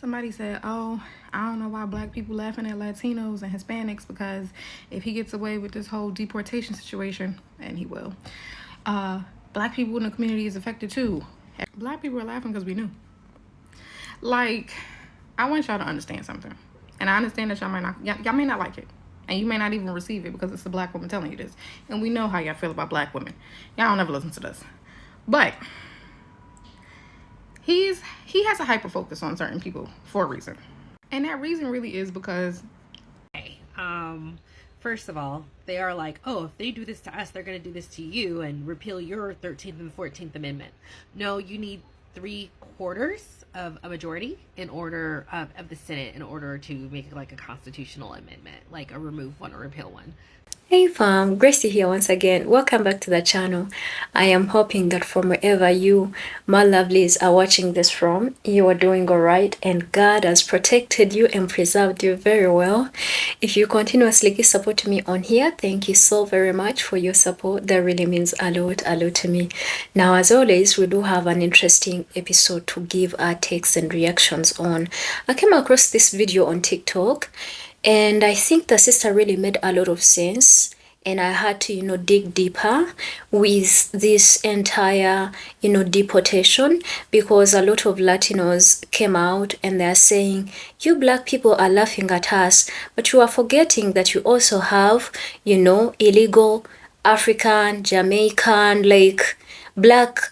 Somebody said, oh, I don't know why black people laughing at Latinos and Hispanics, because if he gets away with this whole deportation situation, and he will, black people in the community is affected too. Black people are laughing because we knew. Like, I want y'all to understand something. And I understand that y'all may not like it. And you may not even receive it because it's a black woman telling you this. And we know how y'all feel about black women. Y'all don't ever listen to this. But he has a hyper focus on certain people for a reason. And that reason really is because first of all, they are like, oh, if they do this to us, they're going to do this to you and repeal your 13th and 14th Amendment. No, you need 3/4 of a majority in order of the Senate in order to make it like a constitutional amendment, like a remove one or repeal one. Hey fam, Gracie here once again. Welcome back to the channel. I am hoping that from wherever you, my lovelies, are watching this from, you are doing alright and God has protected you and preserved you very well. If you continuously support me on here, thank you so very much for your support. That really means a lot to me. Now, as always, we do have an interesting episode to give our takes and reactions on. I came across this video on TikTok, and I think the sister really made a lot of sense. And I had to, dig deeper with this entire, deportation, because a lot of Latinos came out and they're saying, you black people are laughing at us, but you are forgetting that you also have, illegal African, Jamaican, like black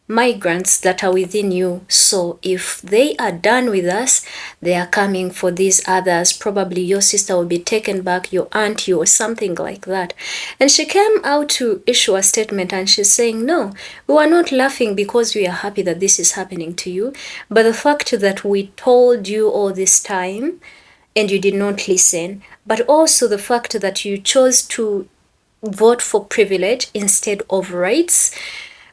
migrants that are within you. So if they are done with us, they are coming for these others. Probably your sister will be taken back, your auntie or something like that. And she came out to issue a statement and she's saying, no, we are not laughing because we are happy that this is happening to you, but the fact that we told you all this time and you did not listen, but also the fact that you chose to vote for privilege instead of rights.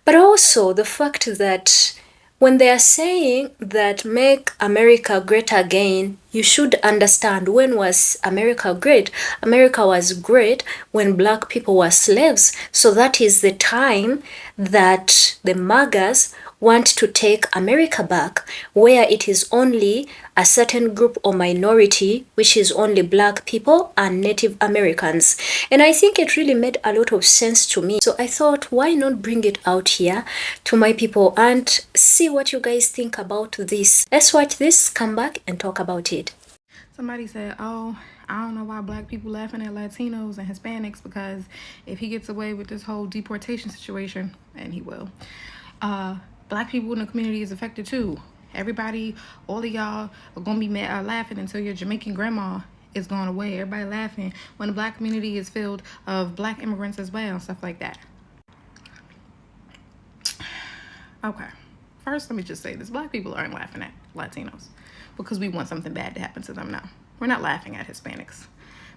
But also the fact that when they are saying that make America great again, you should understand, when was America great? America was great when black people were slaves. So that is the time that the MAGAs want to take America back, where it is only a certain group or minority, which is only black people and Native Americans. And I think it really made a lot of sense to me. So I thought, why not bring it out here to my people and see what you guys think about this. Let's watch this, come back and talk about it. somebody said, oh, I don't know why black people laughing at Latinos and Hispanics, because if he gets away with this whole deportation situation, and he will, black people in the community is affected too. Everybody, all of y'all are gonna be laughing until your Jamaican grandma is gone away. Everybody laughing when the black community is filled of black immigrants as well, stuff like that. Okay, first let me just say this: black people aren't laughing at Latinos because we want something bad to happen to them. Now, we're not laughing at Hispanics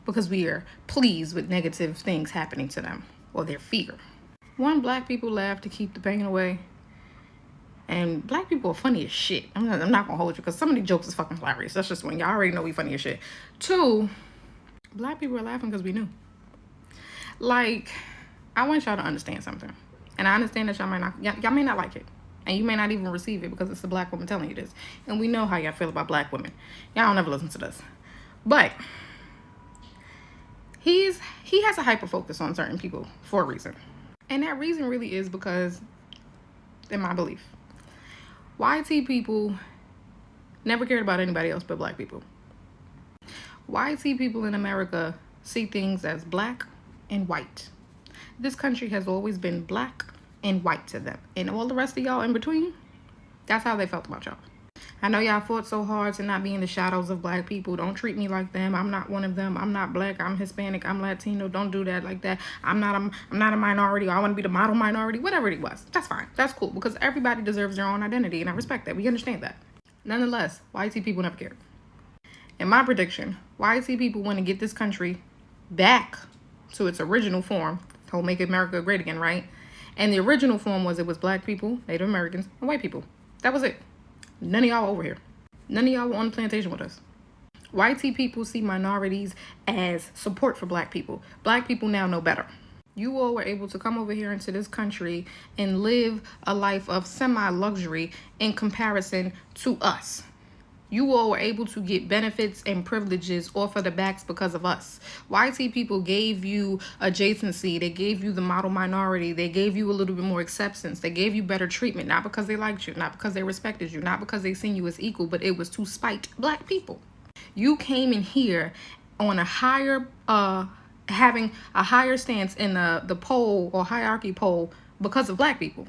because we are pleased with negative things happening to them or their fear. One, black people laugh to keep the pain away. And black people are funny as shit. I'm not gonna hold you, because some of these jokes is fucking hilarious. That's just when y'all already know we funny as shit. Two, black people are laughing because we knew. Like, I want y'all to understand something. And I understand that y'all may not like it. And you may not even receive it because it's a black woman telling you this. And we know how y'all feel about black women. Y'all don't ever listen to this. But he has a hyper focus on certain people for a reason. And that reason really is because, in my belief, YT people never cared about anybody else but black people. YT people in America see things as black and white. This country has always been black and white to them. And all the rest of y'all in between, that's how they felt about y'all. I know y'all fought so hard to not be in the shadows of black people. Don't treat me like them. I'm not one of them. I'm not black. I'm Hispanic. I'm Latino. Don't do that like that. I'm not a minority. I want to be the model minority. Whatever it was. That's fine. That's cool, because everybody deserves their own identity, and I respect that. We understand that. Nonetheless, YT people never cared. In my prediction, YT people want to get this country back to its original form. To make America great again, right? And the original form was, it was black people, Native Americans, and white people. That was it. None of y'all over here. None of y'all were on the plantation with us. YT people see minorities as support for black people. Black people now know better. You all were able to come over here into this country and live a life of semi-luxury in comparison to us. You all were able to get benefits and privileges off of the backs because of us. YT people gave you adjacency. They gave you the model minority. They gave you a little bit more acceptance. They gave you better treatment, not because they liked you, not because they respected you, not because they seen you as equal, but it was to spite black people. You came in here on a higher, having a higher stance in the pole or hierarchy pole because of black people.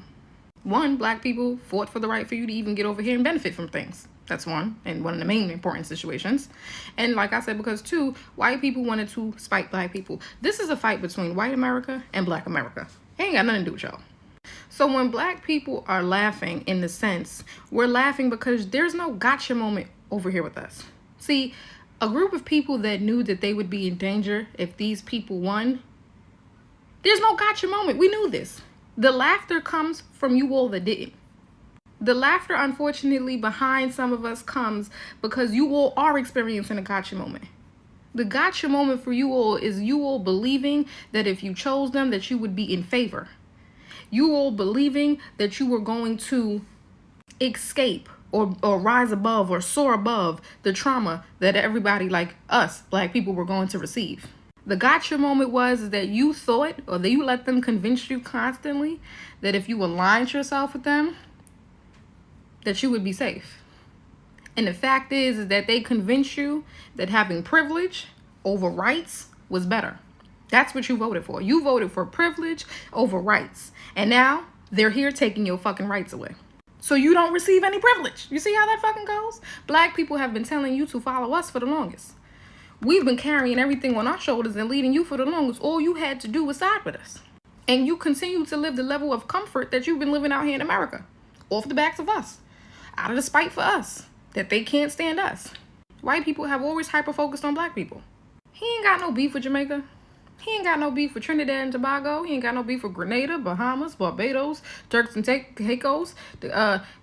One, black people fought for the right for you to even get over here and benefit from things. That's one, and one of the main important situations. And like I said, because two, white people wanted to spite black people. This is a fight between white America and black America. It ain't got nothing to do with y'all. So when black people are laughing, in the sense, we're laughing because there's no gotcha moment over here with us. See, a group of people that knew that they would be in danger if these people won, there's no gotcha moment. We knew this. The laughter comes from you all that didn't. The laughter, unfortunately, behind some of us comes because you all are experiencing a gotcha moment. The gotcha moment for you all is you all believing that if you chose them, that you would be in favor. You all believing that you were going to escape or rise above or soar above the trauma that everybody like us, black people, were going to receive. The gotcha moment was that you thought, or that you let them convince you constantly that if you aligned yourself with them, that you would be safe. And the fact is that they convinced you that having privilege over rights was better. That's what you voted for. You voted for privilege over rights. And now they're here taking your fucking rights away. So you don't receive any privilege. You see how that fucking goes? Black people have been telling you to follow us for the longest. We've been carrying everything on our shoulders and leading you for the longest. All you had to do was side with us. And you continue to live the level of comfort that you've been living out here in America. Off the backs of us. Out of the spite for us. That they can't stand us. White people have always hyper-focused on black people. He ain't got no beef with Jamaica. He ain't got no beef with Trinidad and Tobago. He ain't got no beef with Grenada, Bahamas, Barbados, Turks and Caicos, Cayman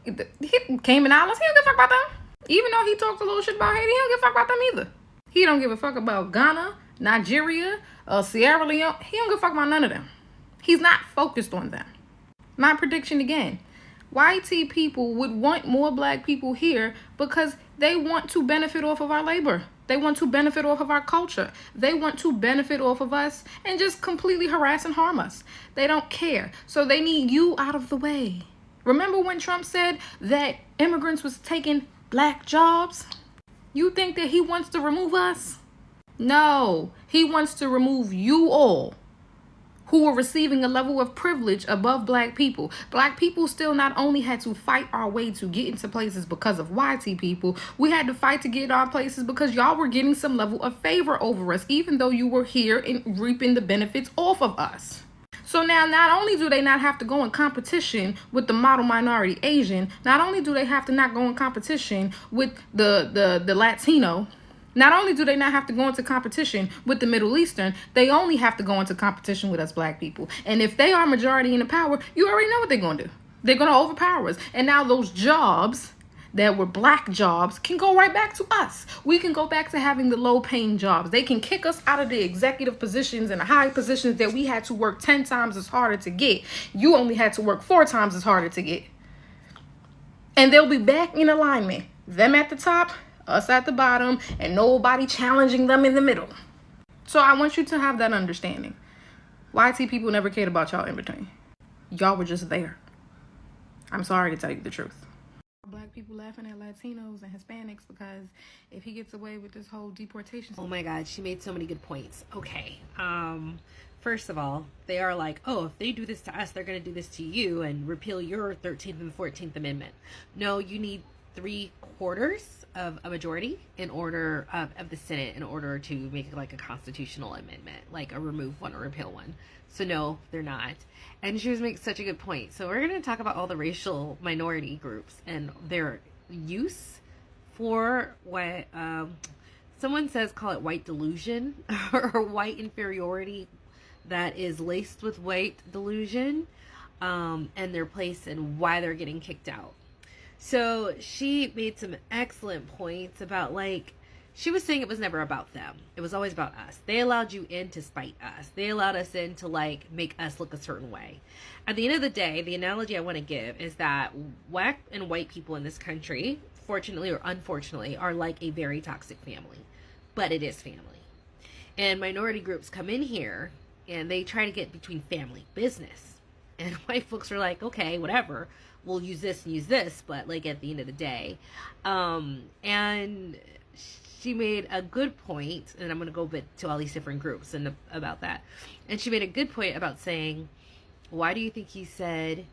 Islands. He don't give a fuck about them. Even though he talks a little shit about Haiti, he don't give a fuck about them either. He don't give a fuck about Ghana, Nigeria, Sierra Leone. He don't give a fuck about none of them. He's not focused on them. My prediction again. YT people would want more black people here because they want to benefit off of our labor. They want to benefit off of our culture. They want to benefit off of us and just completely harass and harm us. They don't care. So they need you out of the way. Remember when Trump said that immigrants was taking black jobs? You think that he wants to remove us? No, he wants to remove you all who were receiving a level of privilege above black people. Black people still not only had to fight our way to get into places because of YT people, we had to fight to get our places because y'all were getting some level of favor over us, even though you were here and reaping the benefits off of us. So now, not only do they not have to go in competition with the model minority Asian, not only do they have to not go in competition with the Latino, not only do they not have to go into competition with the Middle Eastern, they only have to go into competition with us black people. And if they are majority in the power, you already know what they're going to do. They're going to overpower us. And now those jobs that were black jobs can go right back to us. We can go back to having the low-paying jobs. They can kick us out of the executive positions and the high positions that we had to work 10 times as harder to get. You only had to work 4 times as harder to get. And they'll be back in alignment. Them at the top, us at the bottom, and nobody challenging them in the middle. So I want you to have that understanding. YT people never cared about y'all in between. Y'all were just there. I'm sorry to tell you the truth. Black people laughing at Latinos and Hispanics because if he gets away with this whole deportation. Oh my God, she made so many good points. Okay. First of all, they are like, oh, if they do this to us, they're going to do this to you and repeal your 13th and 14th Amendment. No, you need 3/4 of a majority in order of the Senate in order to make it like a constitutional amendment, like a remove one or repeal one. So no, they're not. And she was making such a good point. So we're going to talk about all the racial minority groups and their use for what someone says, call it white delusion or white inferiority that is laced with white delusion, and their place and why they're getting kicked out. So she made some excellent points about, like, she was saying it was never about them. It was always about us. They allowed you in to spite us. They allowed us in to, like, make us look a certain way. At the end of the day, the analogy I want to give is that black and white people in this country fortunately or unfortunately, are like a very toxic family, but it is family. And minority groups come in here and they try to get between family business. And white folks are like, okay, whatever, we'll use this, but like at the end of the day. And she made a good point, and I'm going to go a bit to all these different groups and about that. And she made a good point about saying, why do you think he said,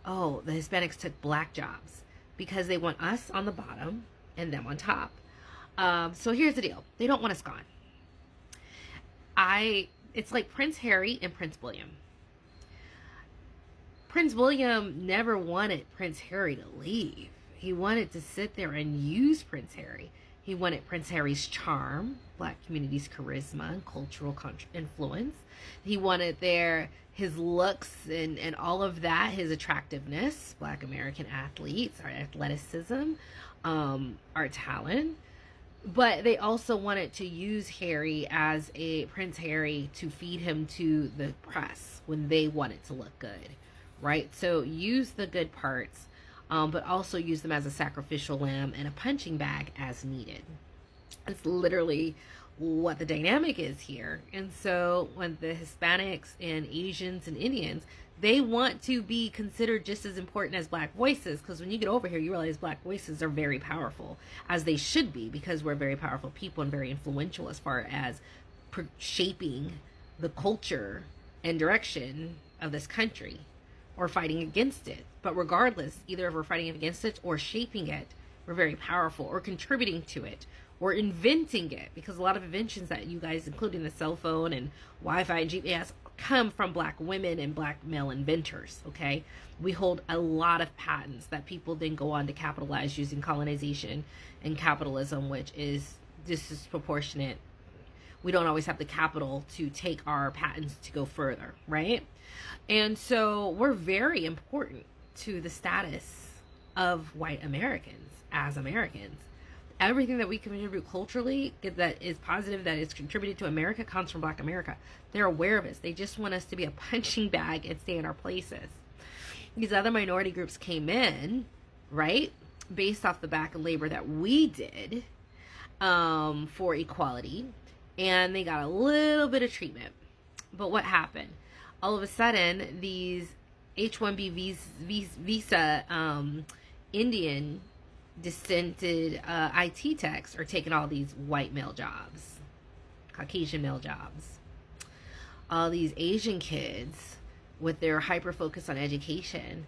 oh, the Hispanics took black jobs? Because they want us on the bottom and them on top. So here's the deal. They don't want us gone. It's like Prince Harry and Prince William. Prince William never wanted Prince Harry to leave. He wanted to sit there and use Prince Harry. He wanted Prince Harry's charm, black community's charisma and cultural influence. He wanted his looks and all of that, his attractiveness, black American athletes, our athleticism, our talent. But they also wanted to use Harry as Prince Harry to feed him to the press when they wanted to look good, right? So use the good parts, but also use them as a sacrificial lamb and a punching bag as needed. It's literally what the dynamic is here. And so when the Hispanics and Asians and Indians, they want to be considered just as important as black voices, because when you get over here, you realize black voices are very powerful, as they should be, because we're very powerful people and very influential as far as shaping the culture and direction of this country, or fighting against it. But regardless, either if we're fighting against it or shaping it, we're very powerful, or contributing to it, or inventing it, because a lot of inventions that you guys, including the cell phone and Wi-Fi and GPS, come from black women and black male inventors. Okay, we hold a lot of patents that people then go on to capitalize using colonization and capitalism, which is disproportionate. We don't always have the capital to take our patents to go further, right? And so we're very important to the status of white Americans as Americans. Everything that we contribute culturally that is positive, that is contributed to America, comes from black America. They're aware of us. They just want us to be a punching bag and stay in our places. These other minority groups came in, right, based off the back of labor that we did for equality, and they got a little bit of treatment. But what happened? All of a sudden, these H-1B visa Indian descended IT techs are taking all these white male jobs, Caucasian male jobs. All these Asian kids with their hyper focus on education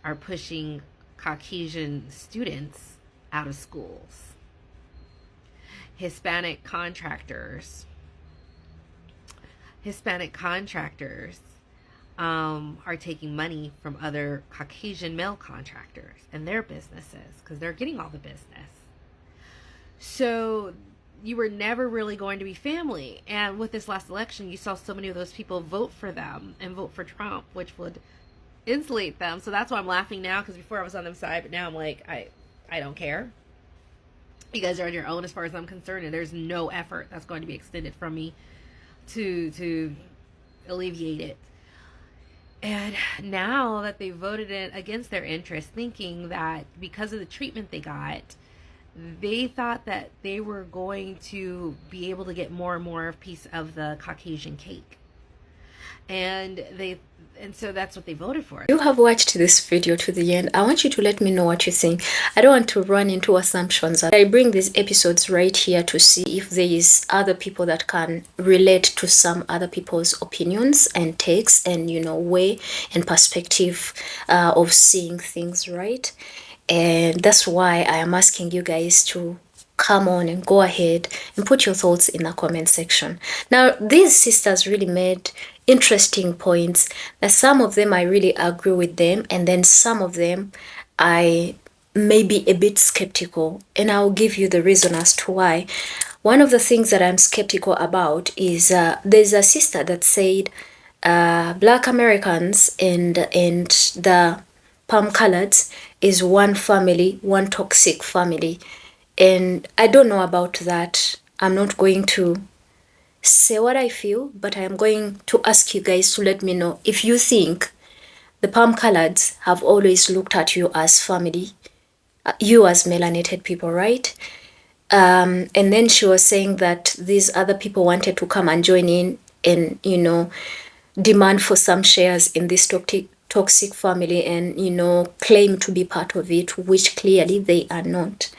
are pushing Caucasian students out of schools. Hispanic contractors are taking money from other Caucasian male contractors and their businesses, because they're getting all the business. So you were never really going to be family. And with this last election, you saw so many of those people vote for them and vote for Trump, which would insulate them. So that's why I'm laughing now, because before I was on their side, but now I'm like, I don't care. You guys are on your own as far as I'm concerned, and there's no effort that's going to be extended from me to alleviate it. And now that they voted it against their interest, thinking that because of the treatment they got, they thought that they were going to be able to get more and more of a piece of the Caucasian cake. And so that's what they voted for. You have watched this video to the end. I want you to let me know what you think. I don't want to run into assumptions. I bring these episodes right here to see if there is other people that can relate to some other people's opinions and takes and, way and perspective of seeing things, right? And that's why I am asking you guys to come on and go ahead and put your thoughts in the comment section. Now, these sisters really made interesting points, that some of them I really agree with them, and then some of them I may be a bit skeptical, and I'll give you the reason as to why. One of the things that I'm skeptical about is there's a sister that said Black Americans and the palm coloreds is one family, one toxic family. And I don't know about that. I'm not going to say what I feel, but I am going to ask you guys to let me know if you think the palm coloreds have always looked at you as family, you as melanated people, right? And then she was saying that these other people wanted to come and join in and, you know, demand for some shares in this toxic family and, you know, claim to be part of it, which clearly they are not.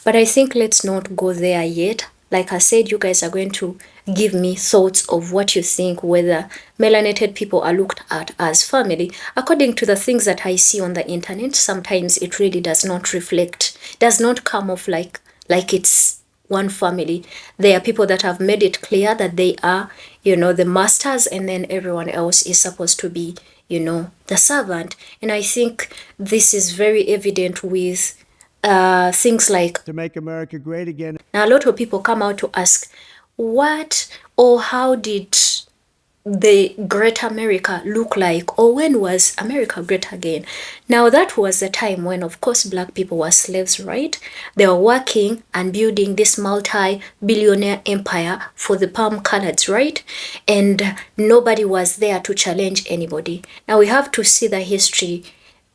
But I think let's not go there yet. Like I said, you guys are going to give me thoughts of what you think, whether melanated people are looked at as family. According to the things that I see on the internet, sometimes it really does not reflect, does not come off like it's one family. There are people that have made it clear that they are, you know, the masters, and then everyone else is supposed to be, you know, the servant. And I think this is very evident with things like to make America great again. Now, a lot of people come out to ask, what or how did the Great America look like, or when was America great again? Now, that was the time when, of course, black people were slaves, right? They were working and building this multi-billionaire empire for the palm coloreds, right? And nobody was there to challenge anybody. Now, we have to see the history,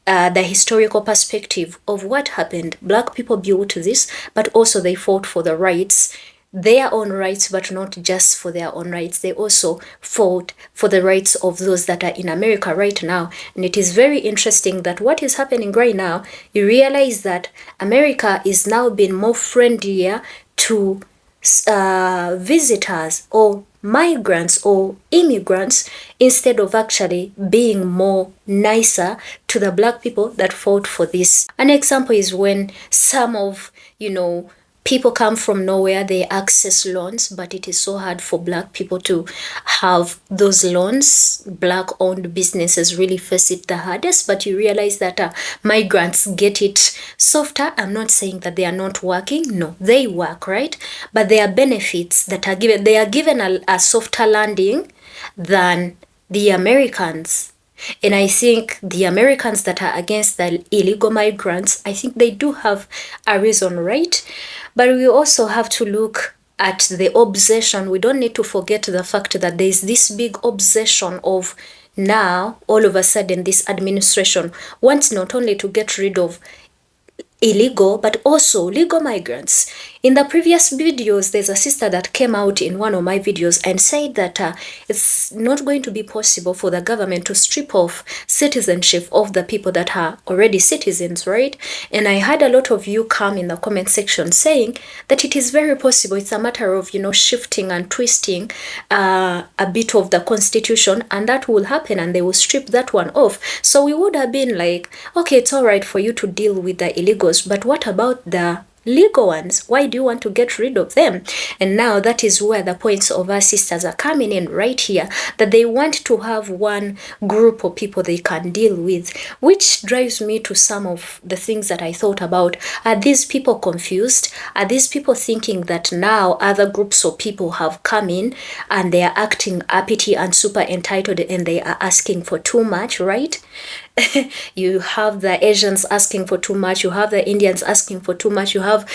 the historical perspective of what happened. Black people built this, but also they fought for the rights, their own rights, but not just for their own rights. They also fought for the rights of those that are in America right now. And it is very interesting that what is happening right now, you realize that America is now being more friendlier to visitors or migrants or immigrants, instead of actually being more nicer to the black people that fought for this. An example is when some of, you know, people come from nowhere, they access loans, but it is so hard for black people to have those loans. Black owned businesses really face it the hardest, but you realize that migrants get it softer. I'm not saying that they are not working. No, they work, right? But there are benefits that are given. They are given a softer landing than the Americans. And I think the Americans that are against the illegal migrants, I think they do have a reason, right? But we also have to look at the obsession. We don't need to forget the fact that there's this big obsession of now, all of a sudden, this administration wants not only to get rid of illegal but also legal migrants. In the previous videos, there's a sister that came out in one of my videos and said that it's not going to be possible for the government to strip off citizenship of the people that are already citizens, right? And I had a lot of you come in the comment section saying that it is very possible. It's a matter of, you know, shifting and twisting a bit of the constitution, and that will happen and they will strip that one off. So we would have been like, okay, it's all right for you to deal with the illegals, but what about the legal ones? Why do you want to get rid of them? And now that is where the points of our sisters are coming in right here, that they want to have one group of people they can deal with, which drives me to some of the things that I thought about. Are these people confused? Are these people thinking that now other groups of people have come in and they are acting uppity and super entitled and they are asking for too much, right? You have the Asians asking for too much, you have the Indians asking for too much, you have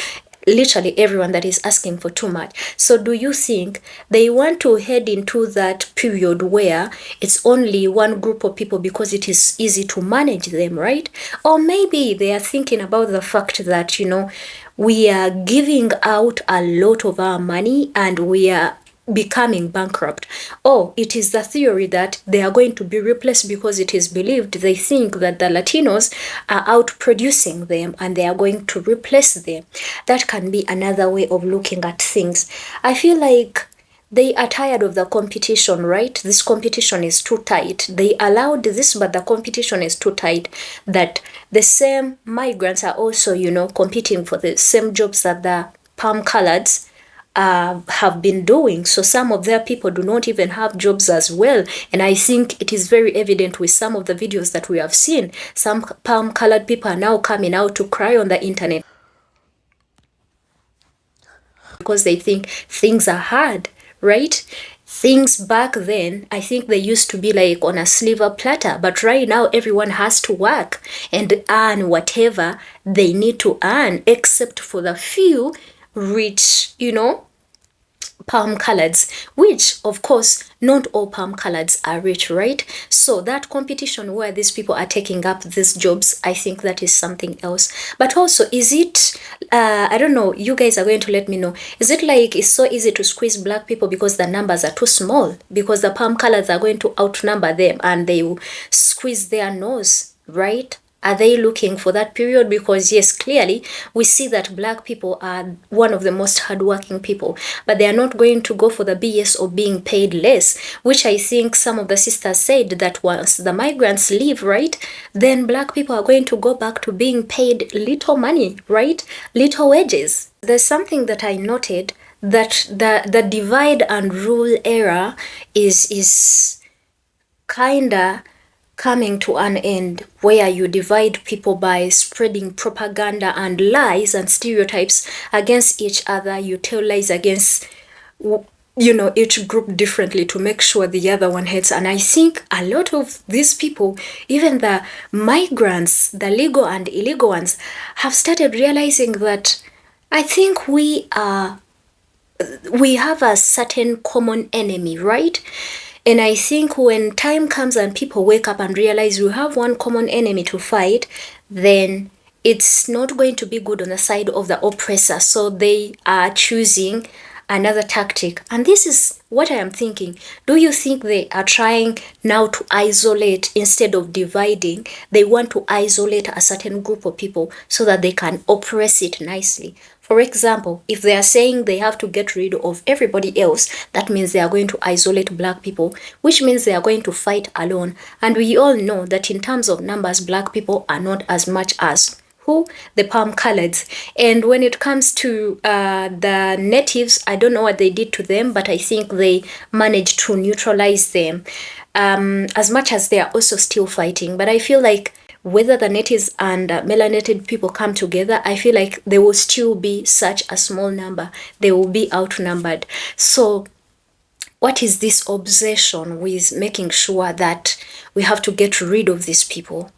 literally everyone that is asking for too much. So do you think they want to head into that period where it's only one group of people because it is easy to manage them, right? Or maybe they are thinking about the fact that, you know, we are giving out a lot of our money and we are becoming bankrupt. Or it is the theory that they are going to be replaced because it is believed, they think that the Latinos are out producing them and they are going to replace them. That can be another way of looking at things. I feel like they are tired of the competition, right? This competition is too tight. They allowed this, but the competition is too tight, that the same migrants are also, you know, competing for the same jobs that the palm coloreds have been doing. So some of their people do not even have jobs as well. And I think it is very evident with some of the videos that we have seen. Some palm colored people are now coming out to cry on the internet because they think things are hard, right? Things back then, I think they used to be like on a silver platter, but right now everyone has to work and earn whatever they need to earn, except for the few rich, you know, palm coloreds, which of course not all palm coloreds are rich, right? So that competition where these people are taking up these jobs, I think that is something else. But also, is it I don't know, you guys are going to let me know, is it like it's so easy to squeeze black people because the numbers are too small, because the palm coloreds are going to outnumber them and they will squeeze their nose, right? Are they looking for that period? Because yes, clearly we see that black people are one of the most hardworking people, but they are not going to go for the BS of being paid less, which I think some of the sisters said that once the migrants leave, right, then black people are going to go back to being paid little money, right, little wages. There's something that I noted, that the divide and rule era is kinda coming to an end, where you divide people by spreading propaganda and lies and stereotypes against each other. You tell lies against, you know, each group differently to make sure the other one hates. And I think a lot of these people, even the migrants, the legal and illegal ones, have started realizing that I think we have a certain common enemy, right? And I think when time comes and people wake up and realize we have one common enemy to fight, then it's not going to be good on the side of the oppressor. So they are choosing another tactic. And this is what I am thinking. Do you think they are trying now to isolate instead of dividing? They want to isolate a certain group of people so that they can oppress it nicely. For example, if they are saying they have to get rid of everybody else, that means they are going to isolate black people, which means they are going to fight alone. And we all know that in terms of numbers, black people are not as much as who? The palm coloreds. And when it comes to the natives, I don't know what they did to them, but I think they managed to neutralize them, as much as they are also still fighting. But I feel like whether the natives and melanated people come together, I feel like there will still be such a small number. They will be outnumbered. So what is this obsession with making sure that we have to get rid of these people?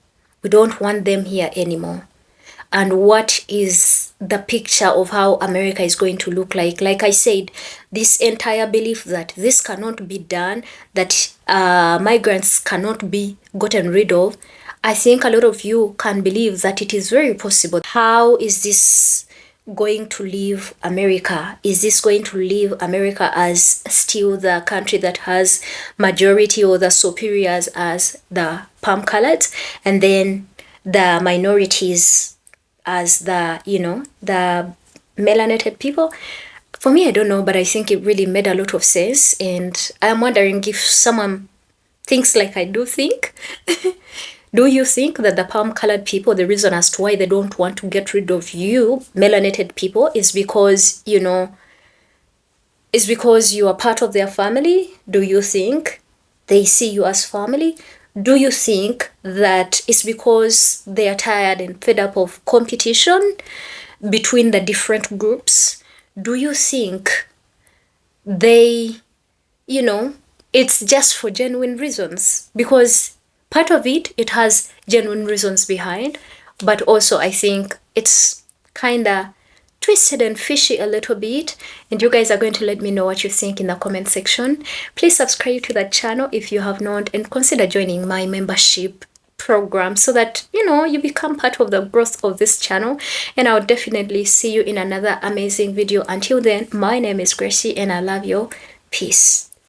We don't want them here anymore. And what is the picture of how America is going to look like? Like I said, this entire belief that this cannot be done, that migrants cannot be gotten rid of, I think a lot of you can believe that it is very possible. How is this going to leave America? Is this going to leave America as still the country that has majority or the superiors as the palm colored, and then the minorities as the, you know, the melanated people? For me, I don't know, but I think it really made a lot of sense. And I'm wondering if someone thinks like I do think. Do you think that the palm-colored people, the reason as to why they don't want to get rid of you, melanated people, is because, you know, is because you are part of their family? Do you think they see you as family? Do you think that it's because they are tired and fed up of competition between the different groups? Do you think they, you know, it's just for genuine reasons? Because part of it, it has genuine reasons behind, but also I think it's kind of twisted and fishy a little bit. And you guys are going to let me know what you think in the comment section. Please subscribe to the channel if you have not, and consider joining my membership program so that, you know, you become part of the growth of this channel. And I'll definitely see you in another amazing video. Until then, my name is Gracie and I love you. Peace.